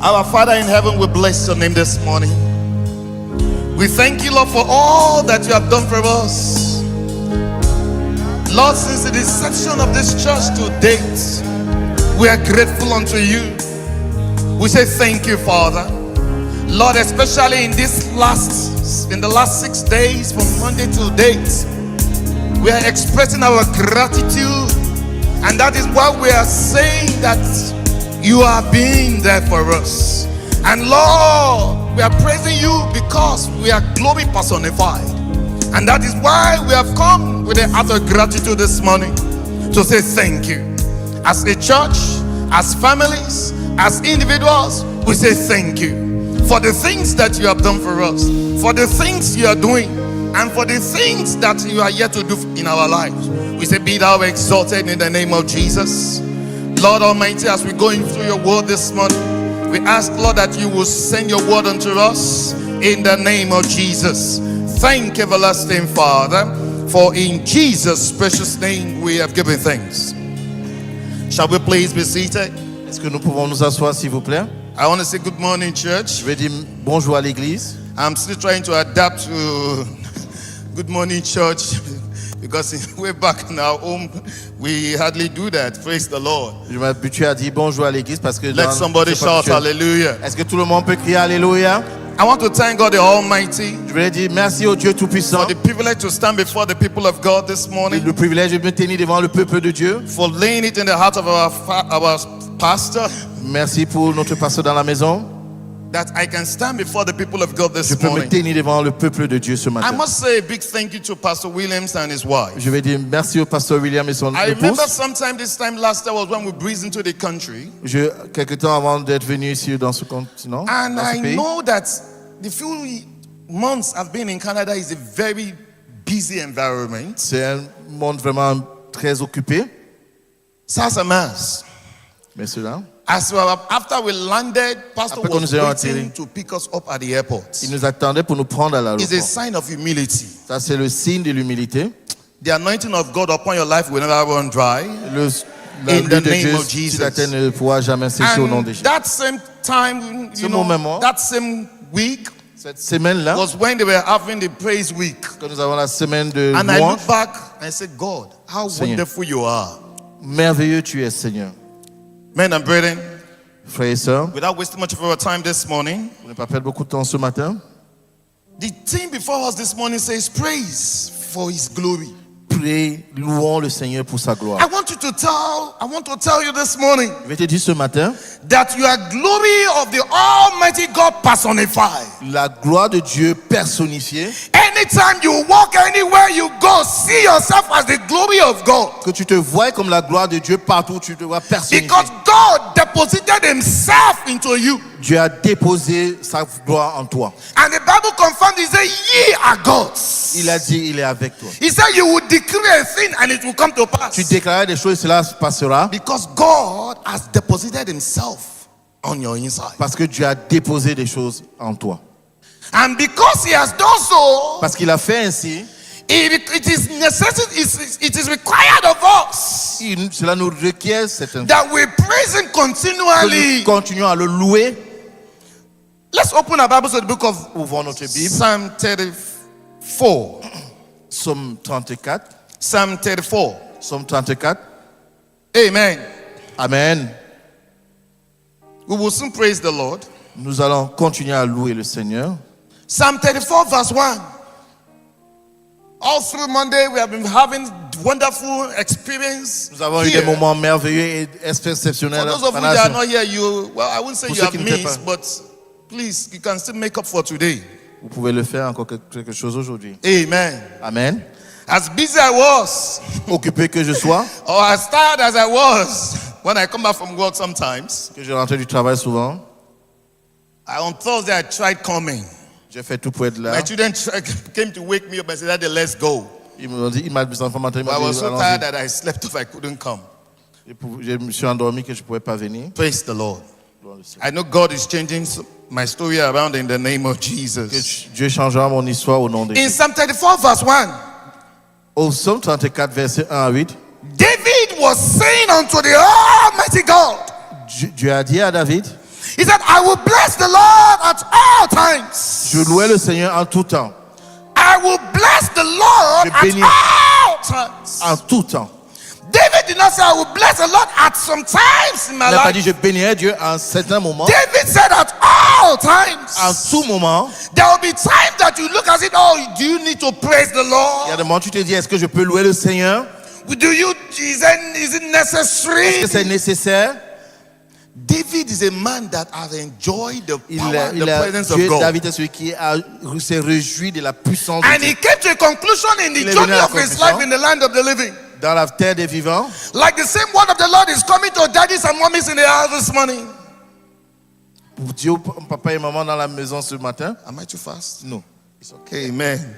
Our Father in heaven, we bless your name this morning. We thank you, Lord, for all that you have done for us. Lord, since the inception of this church to date, we are grateful unto you. We say thank you, Father. Lord, especially in the last 6 days, from Monday to date, we are expressing our gratitude, and that is why we are saying that you are being there for us. And Lord, we are praising you because we are glory personified. And that is why we have come with a heart of gratitude this morning to say thank you. As a church, as families, as individuals, we say thank you for the things that you have done for us, for the things you are doing, and for the things that you are yet to do in our lives. We say, be thou exalted in the name of Jesus. Lord Almighty, as we're going through your word this morning, we ask, Lord, that you will send your word unto us in the name of Jesus. Thank you, everlasting Father, for in Jesus' precious name we have given thanks. Shall we please be seated? Est-ce que nous pouvons nous asseoir, s'il vous plaît? I want to say good morning, church. Je vais dire bonjour à l'église. I'm still trying to adapt to good morning, church, because way back in our home, we hardly do that. Praise the Lord. Je m'habitue à dire bonjour à l'église parce que Let somebody shout hallelujah. Est-ce que tout le monde peut crier alléluia? I want to thank God the Almighty Je voulais dire merci au Dieu Tout-Puissant for the privilege to stand before the people of God this morning, le privilège de me tenir devant le peuple de Dieu. for laying it in the heart of our pastor Merci pour notre pasteur dans la maison. that I can stand before the people of God Je this peux me morning. tenir devant le peuple de Dieu ce I matin. must say a big thank you to Pastor Williams and his wife. Je vais dire merci au pasteur William et son I épouse. remember sometime this time last year was when we breezed into the country, Quelque temps avant d'être venu ici dans ce continent, and dans ce I pays. know that the few months I've been in Canada is a very busy environment. C'est un monde vraiment très occupé. Sasamas. Mais cela, After we landed, Pastor Après qu'on was nous ayons waiting atterri. to pick us up at the airport. il nous attendait pour nous prendre à It's a l'aéroport. sign of humility. Ça, c'est le signe de l'humilité. The anointing of God upon your life will never run dry. La In pluie the de name Dieu of Jesus. sur la terre ne pourra jamais cesser au nom de And Jésus. that same time, Ce moment, that same week cette semaine-là, was when they were having the praise week. quand nous avons la semaine de And I louange, look back and I said, God, how Seigneur. wonderful you are. merveilleux tu es, Seigneur. Men and brethren, Frères et sœurs, without wasting much of our time this morning, pour ne pas perdre beaucoup de temps ce matin, the theme before us this morning says praise for his glory. louons le Seigneur pour sa gloire. I want to tell you this morning Je vais te dire ce matin, that you are glory of the Almighty God personified. la gloire de Dieu personnifiée, Anytime you walk anywhere you go, see yourself as the glory of God. que tu te vois comme la gloire de Dieu partout où tu te vois personnifié. Because God deposited himself into you. Dieu a déposé sa gloire en toi. And the Bible confirms, he said, ye are gods. Il a dit, il est avec toi. He said, you will decree a thing and it will come to pass. Tu déclareras des choses et cela se passera. Because God has deposited himself on your inside. Parce que Dieu a déposé des choses en toi. And because he has done so, Parce qu'il a fait ainsi, it is required of us cela nous requiert that we praise him que continually. nous continuons à le louer. Let's open our Bibles to the book of Ouvrons notre Bible. Psalm 34. Psaume 34. Psalm 34. Psaume 34. Amen. Amen. We will soon praise the Lord. Nous allons continuer à louer le Seigneur. Psalm 34 verse 1. All through Monday we have been having wonderful experience. Nous avons eu here. des moments merveilleux et exceptionnels. For those of you pendant that are ce- not here, I wouldn't say Pour you ceux have qui n'étaient missed, but please, you can still make up for today. Vous pouvez le faire encore quelque chose aujourd'hui. Amen. Amen. As busy I was, Occupé que je sois, or as tired as I was, when I come back from work sometimes, que je rentre du travail souvent, on Thursday I tried coming. j'ai fait tout pour être là. My children came to wake me up and said, Daddy, let's go. Ils m'ont dit, mes enfants m'ont dit, But I was so allons-y. tired that I slept off, I couldn't come. Je me suis endormi que je ne pouvais pas venir. Praise the Lord. I know God is changing my story around in the name of Que Jesus. Dieu changera mon histoire au nom de In Jésus. Psalm 34 verse 1, Au psaume 34, verset 1 à 8, David was saying unto the Almighty God, Dieu a dit à David, He said, I will bless the Lord at all times. Je louais le Seigneur en tout temps. I will bless the Lord Je at bénis. all times. En tout temps. David did not say, I will bless the Lord at some times in my Il n'a pas dit life. je bénirais Dieu en certains moments. David said at all En times. tout moment. There will be times that you look as if, oh, do you need to praise the Il y a Lord? des moments où tu te dis, est-ce que je peux louer le Seigneur? Is it Est-ce necessary? que c'est nécessaire? David is a man that has enjoyed the power and the presence of Dieu, God. David est celui qui s'est réjoui de la puissance de And Dieu. he came to a conclusion in the Il est journey venu à la of his conclusion. life in the land of the living. Dans la terre des vivants. Like the same word of the Lord is coming to daddies and mommies in the house this morning. Pour Dieu, papa et maman dans la maison ce matin. Am I too fast? Non. It's okay, amen.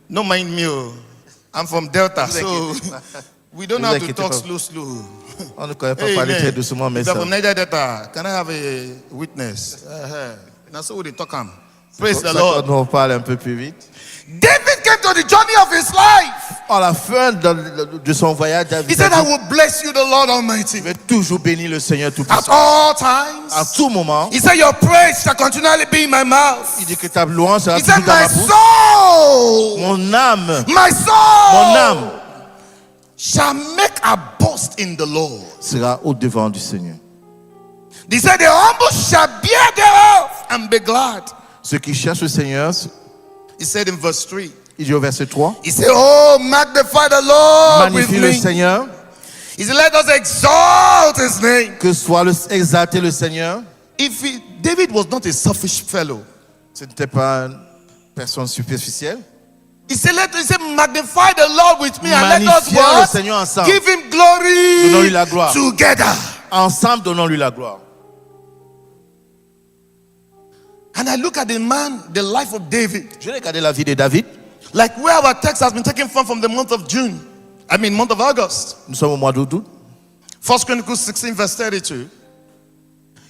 No mind me. Oh. I'm from Delta, so we don't Vous have to inquiétez talk pas. slow. On ne connaît pas parler très doucement, mais If you're ça. from Niger Delta, can I have a witness? Now, so we talk. Praise the Ça, Lord. on parle un peu plus vite. David came to the journey of his life. À la fin de son voyage, David He said, a I dit, will bless you, the Lord Almighty, je vais toujours bénir le Seigneur at Tout-Puissant. all times. À tout moment, He said, your praise shall continually be in my mouth. il dit que ta louange sera He said, toujours dans my ma bouche. soul, Mon âme, my soul mon âme shall make a boast in the Lord. sera au devant du Seigneur. He said, the humble shall bear thereof and be glad. Ceux qui cherchent le Seigneur, He said in verse 3, il dit au verset 3, he said, oh, magnify the Lord with magnifie le me. Seigneur, He said, let us exalt his name. que soit exalté le Seigneur. David was not a selfish fellow. Ce n'était pas une personne superficielle. He said, magnify the Lord with me and let us Magnifions le what? Seigneur ensemble. Give him glory Donnons-lui la gloire. together. Ensemble, donnons-lui la gloire. And I look at the life of David, Je vais regarder la vie de David. like where our text has been taken from the month of June. Month of August. Nous sommes au mois d'août. 1 Chronicles 16 verse 32.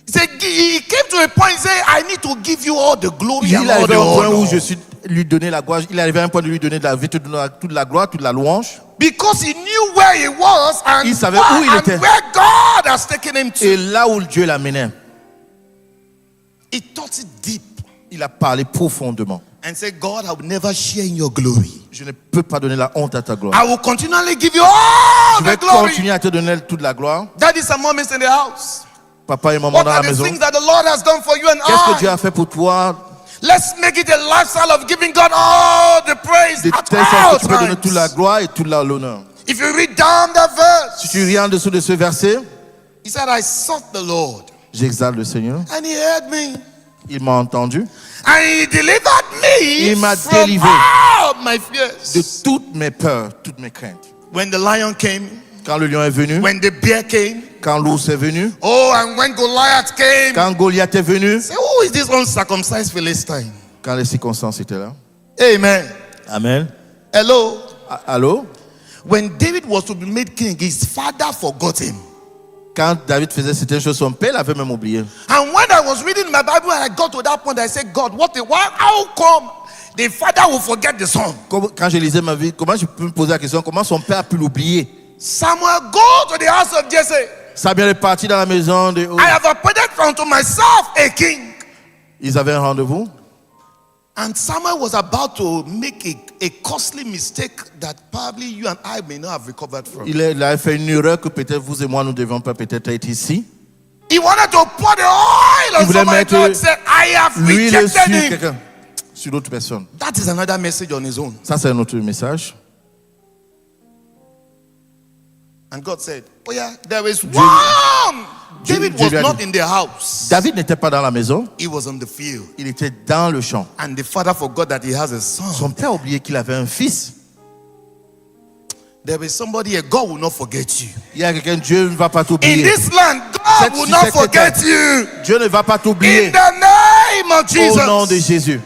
He said, he came to a point, he said, I need to give you all the glory Il and all arrivait the à un point où honor. je suis lui donner la gloire. Il arrivait à un point de lui donner toute la gloire, toute la louange. Because he knew where he was and, Il savait où il était. where God has taken him to. Et là où Dieu l'amenait, He thought it deep il a parlé profondément. and said, God, I will never share in your glory. Je ne peux pas donner la honte à ta gloire. I will continually give you all Je the vais glory. continuer à te donner toute la gloire. Daddies and mommies in the house. Papa et maman What dans are la the maison. things that the Lord has done for you and Qu'est-ce que Dieu I? a fait pour toi? Let's make it a lifestyle of giving God all the praise De at telle sorte all que tu peux donner toute la times. gloire et toute l'honneur. If you read down that Si verse, tu ris en dessous de ce verset, he said, I sought the Lord j'exalte le Seigneur. and he heard me Il m'a entendu and he delivered me Il m'a from délivré all my fears. de toutes mes peurs, toutes mes craintes. When the lion came, Quand le lion est venu, when the bear came, quand l'ours est venu, oh, and when Goliath came, quand Goliath est venu, say, who is this uncircumcised Philistine? quand les circonstances étaient là. Amen. Amen. Hello. Allô? When David was to be made king, his father forgot him. Quand David faisait certaines choses, son père l'avait même oublié. And when I was reading my Bible and I got to that point, I said, God, how come the father will forget the son? Quand je lisais ma vie, comment je peux me poser la question, comment son père a pu l'oublier? Samuel, go to the house of Jesse. Samuel est parti dans la maison de... I have appointed unto myself a king. Ils avaient un rendez-vous. And Samuel was about to make a costly mistake that probably you and I may not have recovered from. Il a fait une erreur que peut-être vous et moi, nous ne devions pas peut-être être ici. He wanted to pour the oil on Il voulait somebody. mettre God said, I have l'huile sur rejected him. quelqu'un, sur d'autres personnes. That is another message on his own. Ça, c'est un autre message. And God said, oh yeah, there is one. David Dieu was lui a not dit. in the house. David n'était pas dans la maison, He was on the field. il était dans le champ. And the father forgot that he has a son. Son père a oublié qu'il avait un fils. There is somebody here, God will not forget you. Il y a quelqu'un, Dieu ne va pas In t'oublier. this land, God will not forget you. Dieu ne va pas t'oublier. In the name of Au nom de Jesus. Jésus.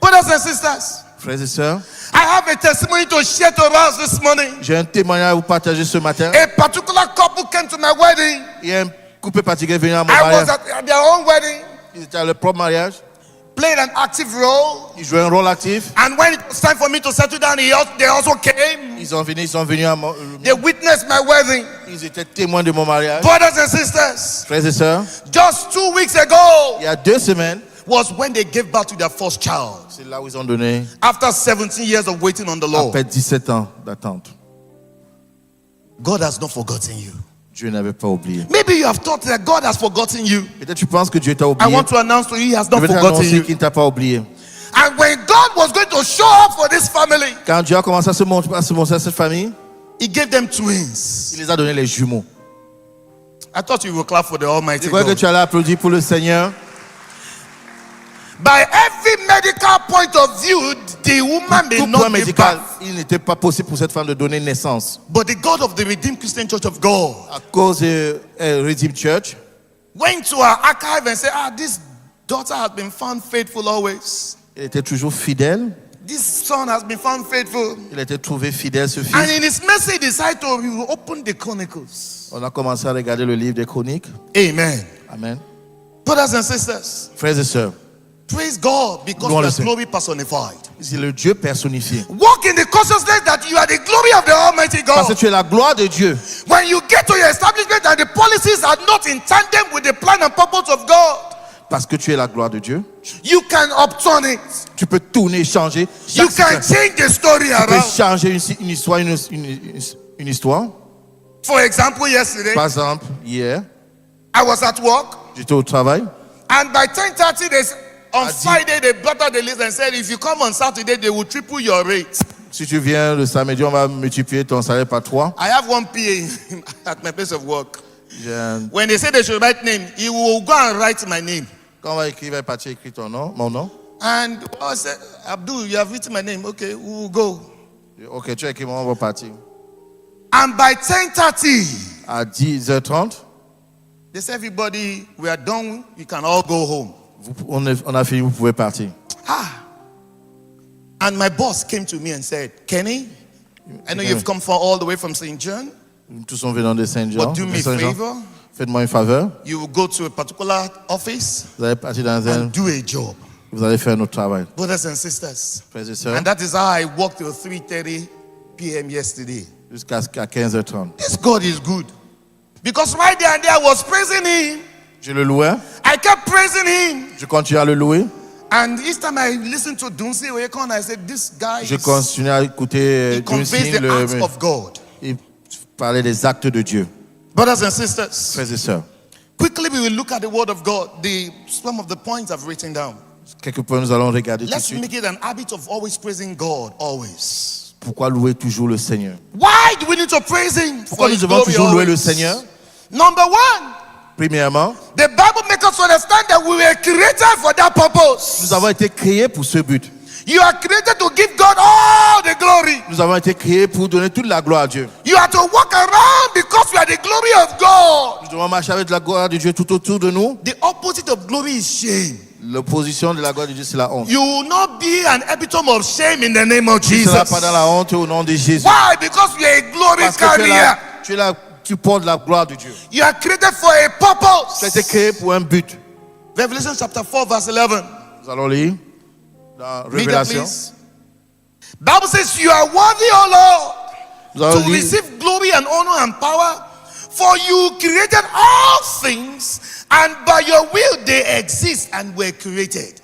Brothers and sisters, Frères et sœurs, I have a testimony to share to us this morning. j'ai un témoignage à vous partager ce matin. A particular couple came to my wedding. Il y a un couple particulier venu à mon I was mariage. at their own wedding. Ils étaient à leur propre mariage. played an active role. Ils jouaient un rôle actif. And when it was time for me to settle down, they also came. Ils sont venus à They witnessed my wedding. ils étaient témoins de mon mariage. Brothers and sisters, Frères et sœurs, just 2 weeks ago il y a 2 semaines, was when they gave birth to their first child. c'est là où ils ont donné After 17 years of waiting on the Lord. après 17 ans d'attente. God has not forgotten you. Dieu n'avait pas oublié. Maybe you have thought that God has forgotten you. Peut-être tu penses que Dieu t'a I oublié. want to announce to you, He has Je not vais forgotten t'annoncer you. qu'il ne t'a pas oublié. And when God was going to show up for this family, Quand Dieu a commencé à se montrer à cette famille, He gave them twins. il les a donné les jumeaux. I thought you would clap for the Almighty Je crois que God. tu allais applaudir pour le Seigneur. By every medical point of view, the woman may Tout point not give médical, birth. il n'était pas possible pour cette femme de donner naissance. But the God of the Redeemed Christian Church of God À cause de Redeemed Church, went to our archive and said, this daughter has been found faithful always. il était toujours fidèle. This son has been found faithful. Il a été trouvé fidèle, ce And fils. in his mercy, he decided to open the Chronicles. On a commencé à regarder le livre des Chroniques. Amen. Amen. Brothers and sisters, Frères et sœurs, praise God because Louons you le are Seigneur. glory personified. c'est le Dieu personnifié. Walk in the consciousness that you are the glory of the Almighty Parce que God. tu es la gloire de Dieu. When you get to your establishment and the policies are not in tandem with the plan and purpose of God, Parce que tu es la gloire de Dieu. you can upturn it. Tu peux tourner, changer. You Chaque can situation. change the story Tu peux around. changer une histoire, une histoire. For example, yesterday, Par exemple, hier, I was at work, j'étais au travail. and by 10:30, on Adi. Friday, they brought out the list and said, if you come on Saturday, they will triple your rate. Si tu viens le samedi, on va multiplier ton salaire par 3. I have one PA at my place of work. J'ai un- When they say they should write name, he will go and write my name. Quand on va écrire, il va partir écrire ton nom, mon nom. And I said, Abdul, you have written my name. Okay, we will go. Ok, tu as écrit mon nom, on va partir. And by 10:30, À 10h30, they said, everybody, we are done. You can all go home. on a fini, vous pouvez partir. And my boss came to me and said, Kenny, I know you've come all the way from St. John. Tous sont venus de Saint-Jean. But do me a Saint-Jean. favor. Faites-moi une faveur. You will go to a particular office Vous allez partir dans un. and do a job. Vous allez faire notre travail. Brothers and sisters. Frères et sœurs, And that is how I worked till 3:30 p.m. yesterday. jusqu'à 15h30. This God is good. Because right there and there I was praising Him. Je le louais. I kept praising Him. Je continue à le louer. And each time I listened to Dunsi Oyekon, I said, this guy Je continue à écouter he conveys Dunsin, the acts of God. il parlait des actes de Dieu. Brothers and sisters, Frères et sœurs, quickly we will look at the Word of God. Some of the points I've written down. quelque part nous allons regarder tout de Let's suite. make it an habit of always praising God, always. Pourquoi louer toujours le Seigneur? Why do we need to praise Him? Pourquoi For nous His devons glory toujours louer le always? Seigneur? Number one, Premièrement, the Bible makes us understand that we were created for that purpose. nous avons été créés pour ce but. You are created to give God all the glory. Nous avons été créés pour donner toute la gloire à Dieu. You are to walk around because you are the glory of God. Nous devons marcher avec la gloire de Dieu tout autour de nous. The opposite of glory is shame. L'opposition de la gloire de Dieu, c'est la honte. You will not be an epitome of shame in the name of Tu ne Jesus. seras pas dans la honte au nom de Jésus. Why? Because you are a glory Parce que tu es carrier. là, tu es là, tu portes la gloire de Dieu. You are created for a Tu as été purpose. créé pour un but. Revelation chapter 4 verse 11. Nous allons lire dans Read it, Révélation. please. Bible says you are worthy, O Lord, Nous allons to lire receive glory and honor and power, for you created all things, and by your will they exist and were created.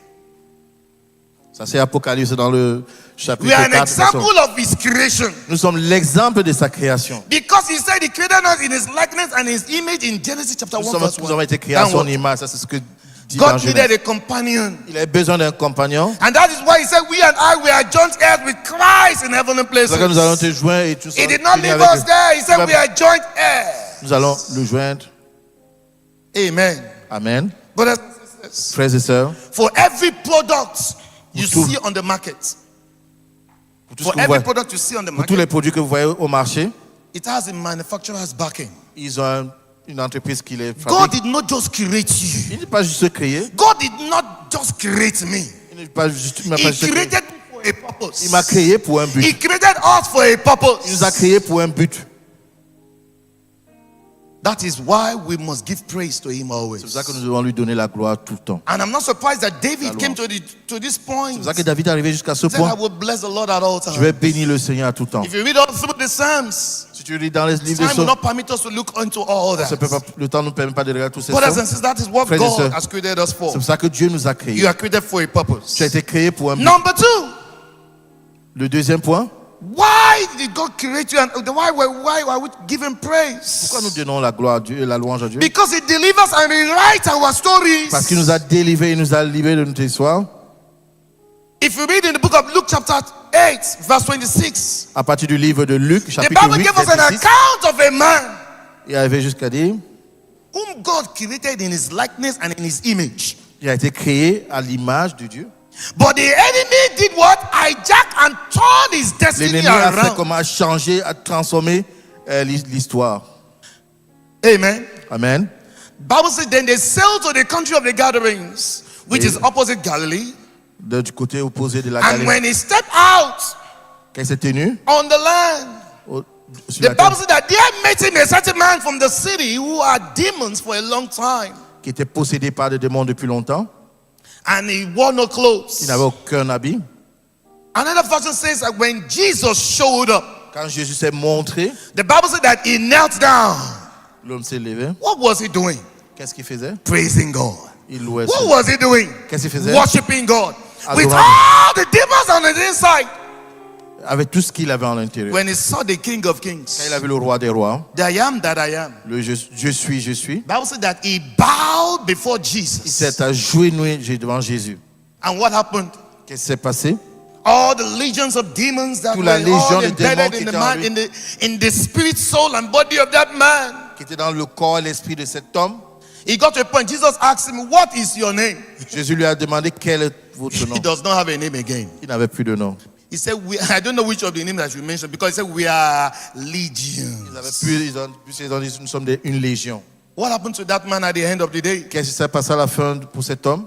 ça, c'est Apocalypse dans le chapitre We are an 4. example of His creation. Nous sommes l'exemple de sa création. Because He said He created us in His likeness and His image in Genesis chapter 1 verse Nous 1. avons été créés à son Downward. image. Ça, c'est ce que dit dans God Genèse. needed a companion. Il avait besoin d'un compagnon. And that is why He said we and I, we are joint heirs with Christ in heavenly places. C'est pour ça que nous allons te joindre et tout ça. He did not unis leave avec us eux. there. He said we are joint heirs. Nous allons le joindre. Amen. Amen. Brothers and sisters, Frères et sœurs, for every product you Pour tout. see on the market, pour, tout ce for que vous every voyez- product you see on the pour tous market, les produits que vous voyez au marché, it has a manufacturer's backing. ils ont une entreprise qui les God fabrique. did not just create you. Il n'est pas juste créé. God did not just create me. Il n'est pas juste, il m'a He pas juste créé. created me for a purpose. Il m'a créé pour un He but. created us for a Il nous a purpose. créé pour un but. That is why we must give praise to him always. C'est pour ça que nous devons lui donner la gloire tout le temps. And I'm not surprised that David came to this point. C'est pour ça que David est arrivé jusqu'à ce He said, I point. will bless the Lord at all Je vais times. bénir le Seigneur à tout temps. If you read all through the Psalms, Si tu lis dans les livres de time will Psaumes, not permit us to look into all that. le temps ne nous permet pas de regarder tous ces Brothers psaumes. and sisters, that is what Frères et God sœurs, has created us for. C'est pour ça que Dieu nous a You créés. are created for a Tu as purpose. été créé pour un but. Number two, Le deuxième point, why did God create you and why are we giving praise? pourquoi nous donnons la gloire à Dieu et la louange à Dieu? Because He delivers and rewrites our stories. Parce qu'il nous a délivrés, il nous a libérés de notre histoire. If you read in the book of Luke chapter 8 verse 26, À partir du livre de Luc, the chapitre Bible 8, gives us an verset 6, account of a man il est arrivé jusqu'à dire, whom God created in His likeness and in His image. il a été créé à l'image de Dieu. But the enemy did what? Hijack and turned his destiny L'ennemi a fait around. comment à changer, à transformer l'histoire. Amen. Amen. Bible says then they sailed to the country of the Gadarenes, which is opposite Galilee. Du côté opposé de la And Galilée. when he stepped out Quand il s'est tenu on the land, sur the la Bible terre, says that there met him a certain man from the city who had demons for a long time. qui était possédé par des démons depuis longtemps, And he wore no il clothes. n'avait aucun habit. Another version says that when Jesus showed up, Quand Jésus s'est montré, the Bible said that he knelt down. l'homme s'est levé. What was he doing? Qu'est-ce qu'il faisait? Praising God. Il louait What Dieu. was he doing? Qu'est-ce qu'il faisait? Worshiping God. With Adorant. all the demons on the inside. Avec tout ce qu'il avait en l'intérieur. When he saw the King of Quand Kings, il a vu le roi des rois, the I am that I am, le je suis, Bible said that he bowed before il Jesus. s'est agenouillé devant Jésus. And what happened? Qu'est-ce qui s'est passé? All the legions of demons that Toute were la légion all de démons embedded qui in the étaient en man, lui. in the spirit, soul, and body of that man. Qui était dans le corps et l'esprit de cet homme. He got to a point. Jesus asked him, "What is your name?" Jésus lui a demandé quel est votre nom. He does not have a name again. Il n'avait plus de nom. He said, "I don't know which of the names that you mentioned because he said we are Ils avaient legions." plus, ils ont dit nous sommes une légion. What happened to that man at the end of the day? Qu'est-ce qui s'est passé à la fin pour cet homme?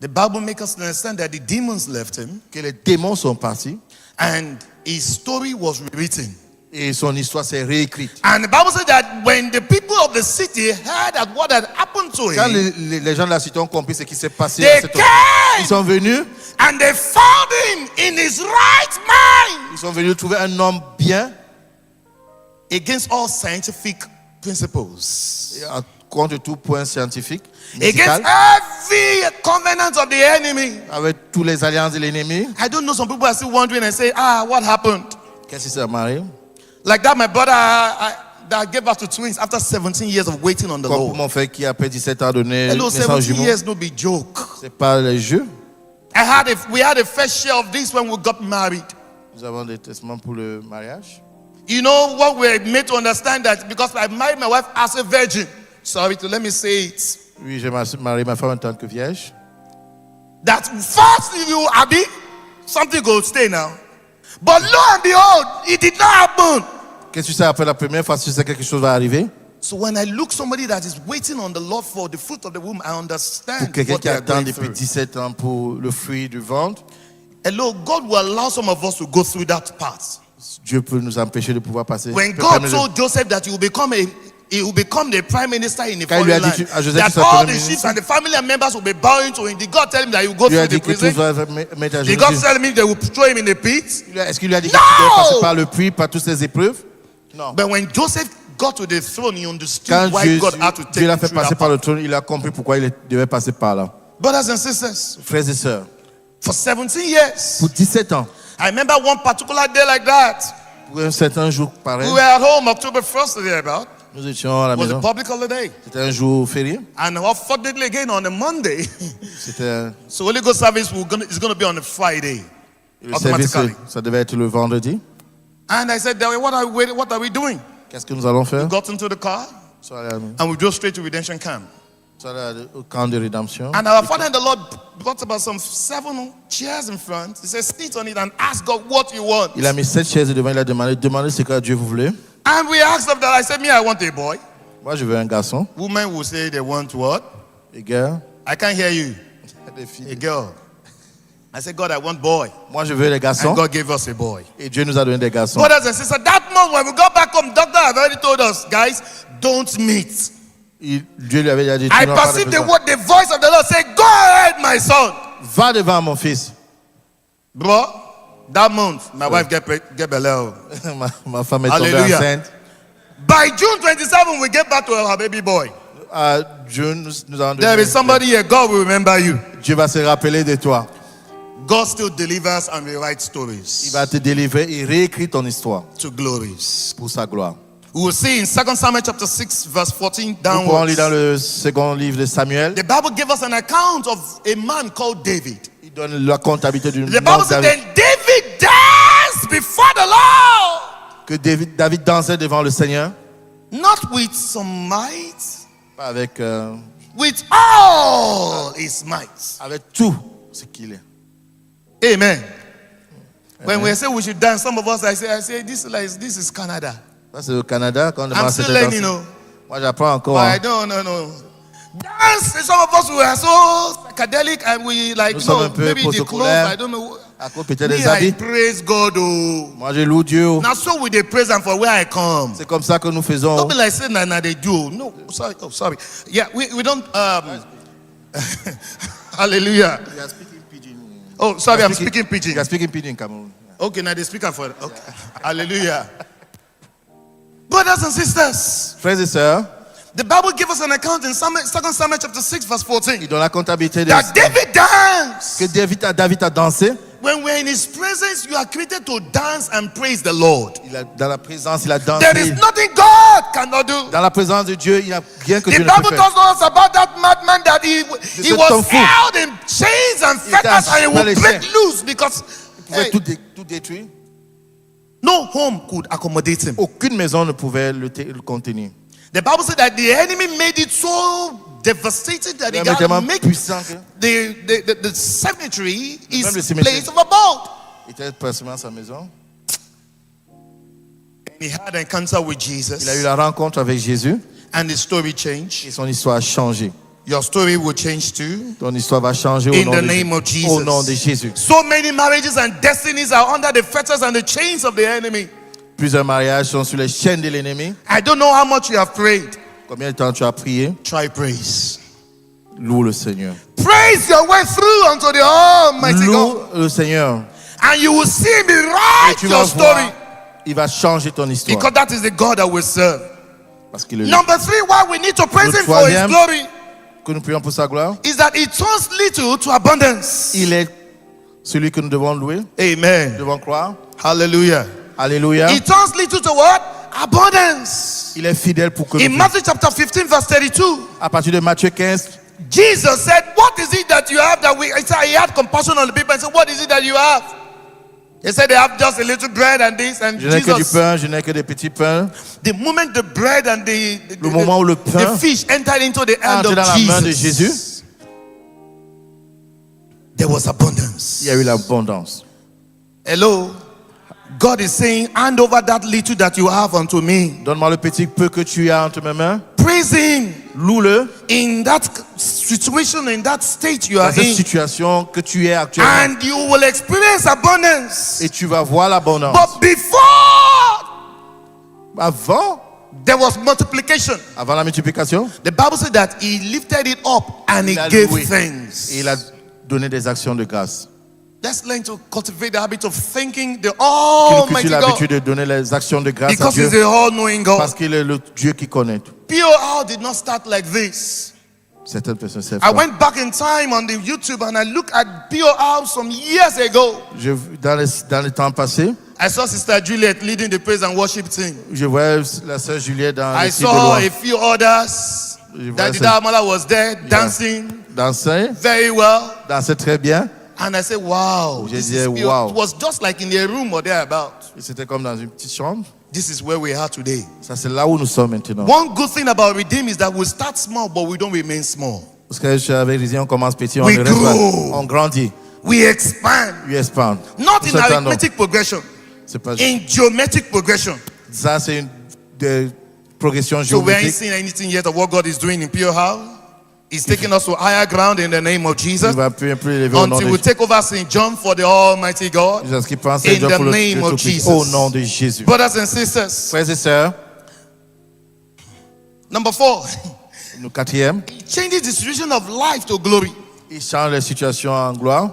The Bible makes us understand that the demons left him Que les démons sont partis and his story was rewritten. et son histoire s'est réécrite. And the Bible said that when the people of the city heard that what had happened to Quand him, les gens de la cité ont compris ce qui s'est passé à they cet homme, ils came sont venus, and they found him in his right mind ils sont venus trouver un homme bien against all scientific principles, contre tout point scientifique, against médical, every covenant of the enemy. avec tous les alliances de l'ennemi. I don't know, some people are still wondering and say, what happened? Qu'est-ce qui s'est marié? Like that, my brother that gave birth to twins after 17 years of waiting on the Comme pour Lord. mon frère qui après 17 ans a donné Hello, naissance aux 17 jumeaux. years, no be joke. C'est pas les jeux. We had a first share of this when we got married. Nous avons des testaments pour le mariage. You know what we're made to understand that because I married my wife as a virgin. Sorry to let me say it. Oui, j'ai marié ma femme en tant que vierge. That first you Abby, something go stay now. But lo and behold, it did not happen. Qu'est-ce que tu sais après la première fois, tu sais quelque chose va arriver? So when I look somebody that is waiting on the Lord for the fruit of the womb, I Pour understand quelqu'un what qui they are attend going depuis through. 17 ans pour le fruit du ventre, Hello, God will allow some of us to go through that part. Dieu peut nous empêcher de pouvoir passer. When peut God permettre told Joseph that he will become the prime minister in a Quand il lui a foreign dit land, à Joseph that qu'il soit all premier the chiefs ministre, and the family members will be bowing to him. Did God tell him that he will go il lui a through dit the que tout prison? va mettre à Did genoux. God tell him they will throw him in the pit? Est-ce qu'il lui a dit No! qu'il devait passer par le puits, par toutes ces épreuves? Non. But when Joseph got to the throne, he understood Quand why God had to take Dieu l'a him fait through passer that par part. le trône, il a compris pourquoi il devait passer par là. Brothers and sisters, Frères et sœurs, for 17 years, pour 17 ans, I remember one particular day like that. pour un certain jour pareil, We were at home October 1st there about. nous étions à la It was a maison. public holiday. C'était un jour férié. And unfortunately again on a Monday, C'était so Holy Ghost service is going to be on a Friday. le service, Automatically. ça devait être le vendredi. And I said, "Daddy, what are we doing?" Qu'est-ce que nous allons faire? Got into the car Nous sommes allés and we drove straight to Redemption Camp. au camp de rédemption. And our Father and the Lord brought about some 7 chairs in front. He said, "Sit on it and ask God what you want." Il a mis 7 chaises devant, il a demandé ce que Dieu vous voulait. And we asked of that. I said, "Me, I want a boy." Moi, je veux un garçon. Women will say they want what? Et girl. I can't hear you. Des A filles. girl. I said, God, I want boy. Moi, je veux les garçons. And God gave us a boy. Et Dieu nous a donné des garçons. Brothers and sisters, that month when we got back home, doctor have already told us, guys, don't meet. Dieu lui avait déjà dit, I perceived the voice of the Lord say, go ahead, my son. Va devant mon fils. Bro, that month, my wife get beleo. ma femme est tombée Hallelujah. enceinte. By June 27, we get back to our baby boy. Dieu nous a There is somebody here, God will remember you. Dieu va se rappeler de toi. God still delivers and rewrites Il stories va te délivrer et réécrire ton histoire to glories. pour sa gloire. We will see in 2 Samuel chapter 6 verse 14 Nous pouvons lire downwards. dans le second livre de Samuel. The Bible gives us an account of a man called David. Il donne la comptabilité d'une The Bible says David. then David danced before the Lord. Que David dansait devant le Seigneur. Not with some might, Pas avec, with all his might. avec tout ce qu'il est. Amen. When we say we should dance, some of us I say this is Canada. Ça, c'est au Canada. Quand on I'm demande still de learning, danser. Moi, j'apprends encore. But hein. I don't know. Dance. Some of us we are so psychedelic and we like Nous sommes un peu maybe the clothes. protocolaires. I don't know. À cause peut-être Me, des I habits. praise God. Oh. Moi, je loue Dieu. Now so we they praise and for where I come. C'est comme ça que nous faisons. Don't be like saying that they do. No, sorry. Oh, sorry. Yeah, we don't. Hallelujah. You are speaking pidgin. Oh, sorry, I'm speaking pidgin. You are speaking pidgin in Cameroon. Okay, now they speak for. Okay. Hallelujah. Brothers and sisters, Frères et sœurs, the Bible gives us an account in 2 Samuel chapter 6 verse 14 dans la comptabilité de that David danced. que David a dansé. When we're in his presence, you are created to dance and praise the Lord. Dans la présence, il a dansé. There is nothing God cannot do. Dans la présence de Dieu, il n'y a rien que The Dieu ne Bible peut faire. tells us about that madman that he cet was homme fou. held in chains and Il était fetters and he dans would les break chaînes. loose because Il pouvait hey, tout détruire. no home could accommodate him. Aucune maison ne pouvait le contenir. The Bible said that the enemy made it so devastated that he Il got est tellement to make puissant que the cemetery his Même le cimetière. place of abode. il était presque à sa maison. He had an encounter with Il a eu Jesus la rencontre avec Jésus and his story changed. et son histoire a changé. Your story will change too. Ton histoire va changer In the name of Jesus. au nom de Jésus. So many marriages and destinies are under the fetters and the chains of the enemy. Plusieurs mariages sont sur les chaînes de l'ennemi. I don't know how much you have prayed. Combien de temps tu as prié? Try praise. Loue le Seigneur. Praise your way through unto the Almighty God. Loue le Seigneur. And you will see me Et write tu your vas story. voir, il va changer ton histoire. Because that is the God that we serve. Parce qu'il est Number 3, why we need to praise Le him for his troisième. glory que nous prions pour sa gloire. is that he turns little to abundance. Il est celui que nous devons louer, nous Amen. devons croire. Hallelujah. Alléluia. He turns little to what? Abundance. Il est fidèle pour que nous In vivions. Matthew chapter 15 verse 32, À partir de Matthieu 15, Jesus said, what is it that you have that we, he said he had compassion on the people and said, what is it that you have? He said they have just a little bread and this and je n'ai que du Jesus, pain, je n'ai que des petits pains. the moment the bread and Le moment où le pain the fish entered into the hand entre of dans la main de Jesus, Jésus, there was abundance. il y a eu l'abondance. Hello. God is saying, hand over that little that you have unto me. Donne-moi le petit peu que tu as entre mes mains. Praise him Loue-le in that situation, in that state you are dans cette in, situation que tu es actuellement. and you will experience abundance. Et tu vas voir l'abondance. But before Avant there was la multiplication, the Bible said that he lifted it up and he il a gave loué. thanks. Et il a donné des actions de grâce. Let's learn to cultivate the habit of thanking the Qu'il cultive Almighty l'habitude God, de donner les actions de grâce à because Dieu. he's the all-knowing Parce God. qu'il est le Dieu qui connaît tout. POR did not start like this. Certaines personnes savent I pas. went back in time on the YouTube and I looked at POR some years ago. Dans les temps passés, I saw Sister Juliet leading the praise and worship team. je voyais la sœur Juliette dans I l'équipe de saw louange a few others. Je vois Daddy ça. Damala was there dancing danser, very well. dansait très bien. And I said, wow. Je This disais, is POR. wow. It was just like in a room or thereabout. Et c'était comme dans une petite chambre. This is where we are today. Ça, c'est là où nous sommes maintenant. One good thing about Redeem is that we start small, but we don't remain small. Parce que je suis avec Rizien, on commence petit, on We ne reste pas. grow. On grandit. We expand. We expand. Not Nous in sommes arithmetic progression, C'est pas in geometric progression. ça, c'est une progression So we ain't géométrique. seen anything yet of what God is doing in Pure House. He's taking us to higher ground in the name of Il Jesus. va plus élever au nom Until de we take over St. John for the Almighty God. Jésus qui pense In Dieu the pour le name Dieu of Tout-Puissant. Jesus. Au nom de Jésus. Brothers and sisters. Frères et sœurs, Number 4. nous quatrième, He changes the situation of life to glory. il change les situations en gloire.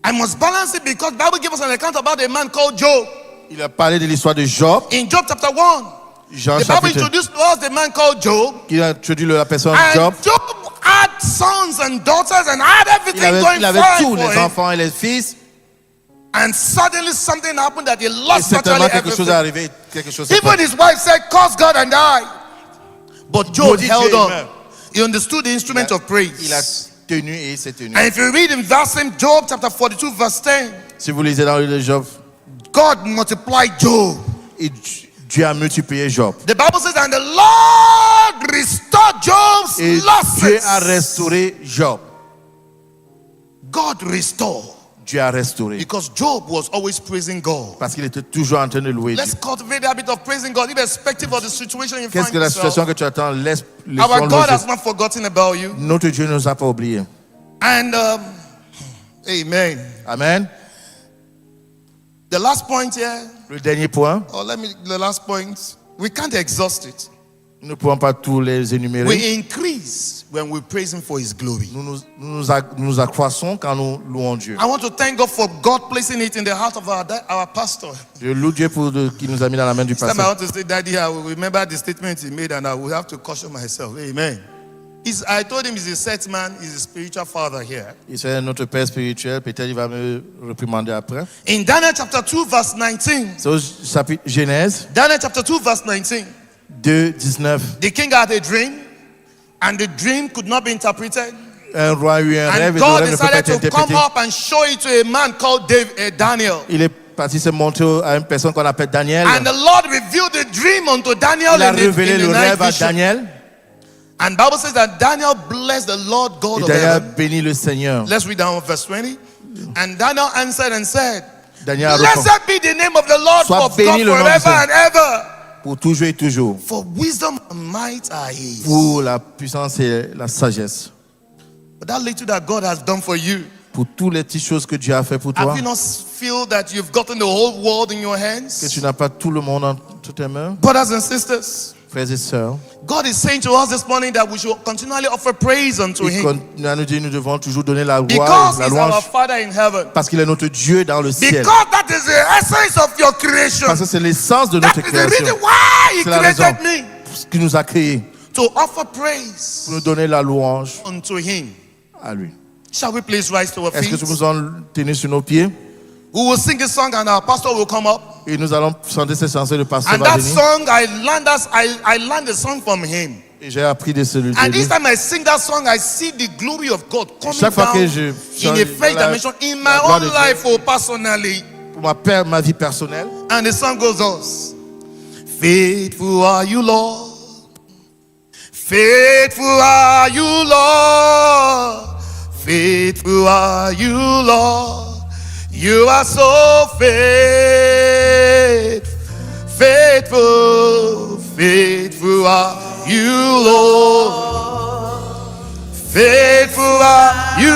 I must balance it because the Bible gives us an account about a man called Job. Il a parlé de l'histoire de Job. In Job chapter 1. Jean The Bible chapitre, introduced to us the man called Job. qui a introduit la personne And Job. Job had sons and daughters and had everything going Il avait fine tous for les him. enfants et les fils. And suddenly something happened that he Et lost certainement virtually quelque chose est everything. arrivé. Quelque chose s'est Even passé. his wife said, curse God and die. But Job Maudit held Dieu, on. amen. He understood the instrument of Il a praise. tenu et il s'est tenu. And if you read in that same Job chapter 42 verse 10, Si vous lisez dans le livre de Job, God multiplied Job. et Dieu a multiplié Job. The Bible says, and the Lord restored Job's Et losses. Dieu a restauré Job. God restored. Dieu a restauré. Because Job was always praising God. Parce qu'il était toujours en train de louer Let's Dieu. cultivate the habit of praising God, irrespective of the situation you Qu'est-ce find que la situation yourself. que tu attends? Laisse Our God has louer. not forgotten about you. Notre Dieu ne nous a pas oubliés. And, amen. Amen. The last point here, Le dernier point, the last point, we can't exhaust it. nous ne pouvons pas tous les énumérer. We increase when we praise Him for His glory. Nous accroissons quand nous louons Dieu. I want to thank God for God placing it in the heart of our pastor. Je loue Dieu qui nous a mis dans la main du This time I pasteur. want to say, Daddy, I will remember the statement he made and I will have to caution myself. Amen. I told him he's a set man, he's a spiritual father here. Il c'est notre père spirituel. Peut-être il va me réprimander après. In Daniel chapter 2 verse 19, C'est au chapitre Genèse Daniel chapter 2 verse 19, 2, 19. the king had a dream and the dream could not be interpreted. Un roi a eu un rêve And et le God rêve ne peut pas decided être to come interprété. up and show it to a man called Daniel. Il est parti se montrer à une personne qu'on appelle Daniel. And the Lord revealed the dream unto Daniel Il a in révélé the le night rêve à vision. Daniel. And Bible says that Daniel blessed the Lord God Et of Daniel a heaven. béni le Seigneur. Let's read down verse 20. And Daniel answered and said, Daniel a répondu blessed be the name of the Lord Sois of God béni le nom du forever Seigneur. and ever. pour toujours et toujours. For wisdom and might are His. Pour la puissance et la sagesse. But that little that God has done for you, Pour toutes les petites choses que Dieu a fait pour toi. have you not feel that you've gotten the whole world in your Que hands? tu n'as pas tout le monde entre tes mains. Brothers and sisters, Frères et sœurs. God is saying to us this morning that we should continually offer praise unto Il Him. continue à nous dire nous devons toujours donner la gloire Because et la He's our louange. Father in heaven. Parce qu'il est notre Dieu dans le ciel. Because that is the essence of your creation. Parce que c'est l'essence de That notre is the reason création. why He C'est la raison created me. ce qui nous a créés. To offer praise Pour nous donner la louange unto Him. à lui. Shall we please rise to our Est-ce que feet? nous allons tenir sur nos pieds? We will sing a song and our pastor will come up. Et nous allons chanter cette chanson, le pasteur And va that venir. song, I learned the song from him. Et j'ai appris de celui And de lui. each time I sing that song, I see the glory of God coming Chaque fois down que je in chante a fresh la- dimension in my la gloire own de Dieu. life, oh, personally. Pour ma vie personnelle. And the song goes thus. Faithful are you, Lord. Faithful are you, Lord. Faithful are you, Lord. You are so faithful. Faithful, faithful are you, Lord. Faithful are you,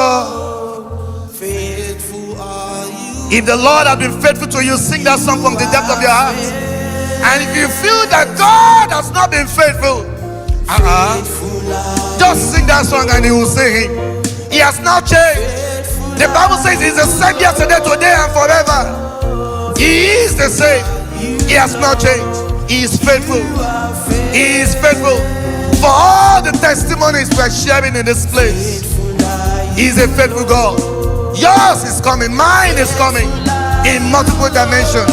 Lord. Faithful are you. If the Lord has been faithful to you, sing that song from the depth of your heart. And if you feel that God has not been faithful, just sing that song and He will sing it. He has not changed. The Bible says He's the same yesterday, today, and forever. He is the same. He has not changed. He is faithful. He is faithful. For all the testimonies we're sharing in this place, He is a faithful God. Yours is coming. Mine is coming in multiple dimensions.